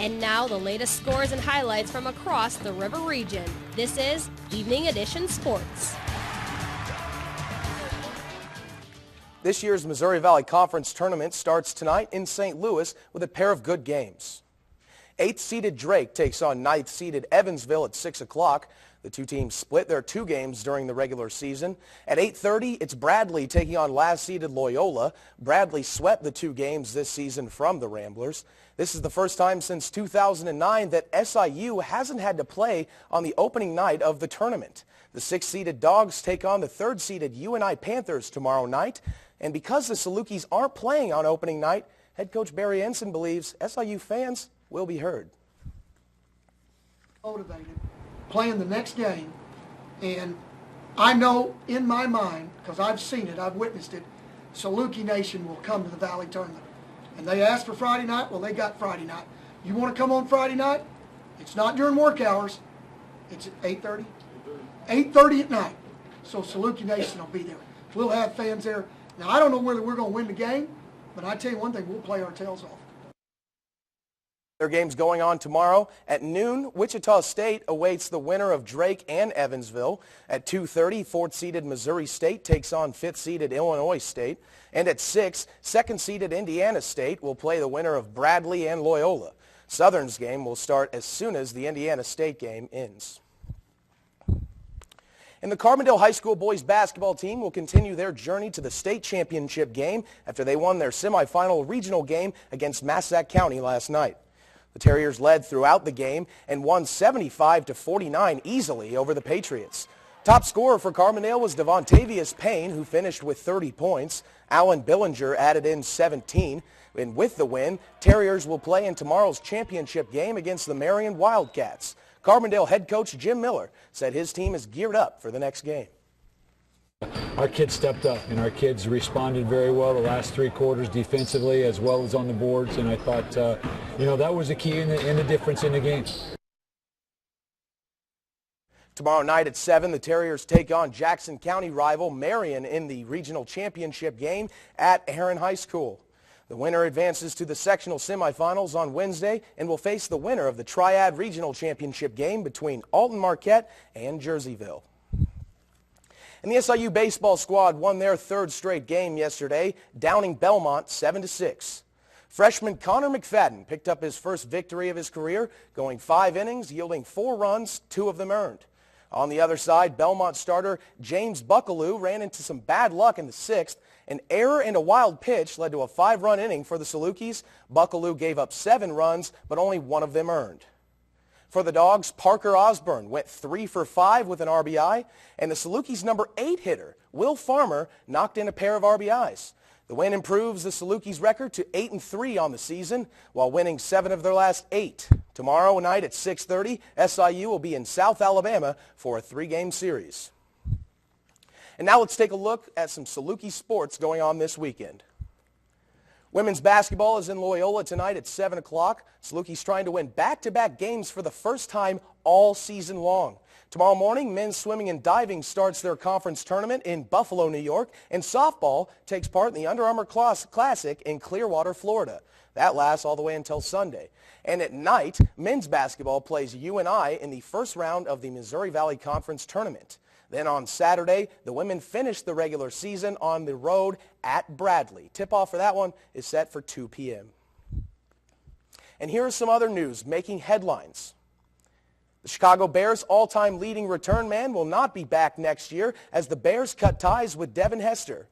And now the latest scores and highlights from across the River Region. This is Evening Edition Sports. This year's Missouri Valley Conference tournament starts tonight in St. Louis with a pair of good games. 8th-seeded Drake takes on 9th-seeded Evansville at 6 o'clock. The two teams split their two games during the regular season. At 8:30, it's Bradley taking on last-seeded Loyola. Bradley swept the two games this season from the Ramblers. This is the first time since 2009 that SIU hasn't had to play on the opening night of the tournament. The 6th-seeded Dogs take on the 3rd-seeded UNI Panthers tomorrow night. And because the Salukis aren't playing on opening night, head coach Barry Ensign believes SIU fans will be heard. Motivated, playing the next game, and I know in my mind, because I've seen it, I've witnessed it, Saluki Nation will come to the Valley Tournament. And they asked for Friday night, well, they got Friday night. You want to come on Friday night? It's not during work hours. It's at 8:30? 8:30 at night. So Saluki Nation will be there. We'll have fans there. Now, I don't know whether we're going to win the game, but I tell you one thing, we'll play our tails off. Their game's going on tomorrow. At noon, Wichita State awaits the winner of Drake and Evansville. At 2:30, 4th-seeded Missouri State takes on 5th-seeded Illinois State. And at 6, 2nd-seeded Indiana State will play the winner of Bradley and Loyola. Southern's game will start as soon as the Indiana State game ends. And the Carbondale High School boys basketball team will continue their journey to the state championship game after they won their semifinal regional game against Massac County last night. The Terriers led throughout the game and won 75-49 easily over the Patriots. Top scorer for Carbondale was Devontavius Payne, who finished with 30 points. Alan Billinger added in 17. And with the win, Terriers will play in tomorrow's championship game against the Marion Wildcats. Carbondale head coach Jim Miller said his team is geared up for the next game. Our kids stepped up, and our kids responded very well the last 3 quarters defensively as well as on the boards, and I thought, that was the key and the difference in the game. Tomorrow night at 7, the Terriers take on Jackson County rival Marion in the regional championship game at Aaron High School. The winner advances to the sectional semifinals on Wednesday and will face the winner of the Triad Regional Championship game between Alton Marquette and Jerseyville. And the SIU baseball squad won their 3rd straight game yesterday, downing Belmont 7-6. Freshman Connor McFadden picked up his first victory of his career, going 5 innings, yielding 4 runs, 2 of them earned. On the other side, Belmont starter James Buckaloo ran into some bad luck in the 6th. An error and a wild pitch led to a 5-run inning for the Salukis. Buckaloo gave up 7 runs, but only 1 of them earned. For the Dogs, Parker Osborne went 3 for 5 with an RBI, and the Salukis' number 8 hitter, Will Farmer, knocked in a pair of RBIs. The win improves the Salukis' record to 8-3 on the season, while winning 7 of their last 8. Tomorrow night at 6:30, SIU will be in South Alabama for a 3-game series. And now let's take a look at some Saluki sports going on this weekend. Women's basketball is in Loyola tonight at 7 o'clock. Salukis trying to win back-to-back games for the first time all season long. Tomorrow morning, men's swimming and diving starts their conference tournament in Buffalo, New York, and softball takes part in the Under Armour Classic in Clearwater, Florida. That lasts all the way until Sunday. And at night, men's basketball plays UNI in the first round of the Missouri Valley Conference tournament. Then on Saturday, the women finish the regular season on the road at Bradley. Tip-off for that one is set for 2 p.m. And here is some other news making headlines. The Chicago Bears' all-time leading return man will not be back next year as the Bears cut ties with Devin Hester.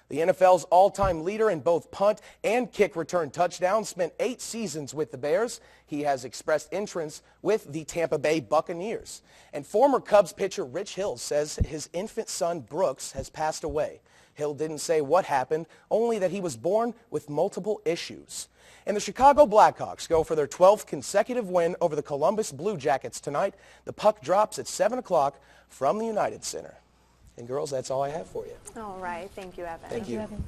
The NFL's all-time leader in both punt and kick return touchdowns spent 8 seasons with the Bears. He has expressed interest with the Tampa Bay Buccaneers. And former Cubs pitcher Rich Hill says his infant son Brooks has passed away. Hill didn't say what happened, only that he was born with multiple issues. And the Chicago Blackhawks go for their 12th consecutive win over the Columbus Blue Jackets tonight. The puck drops at 7 o'clock from the United Center. And girls, that's all I have for you. All right. Thank you, Evan. Thank you. Evan.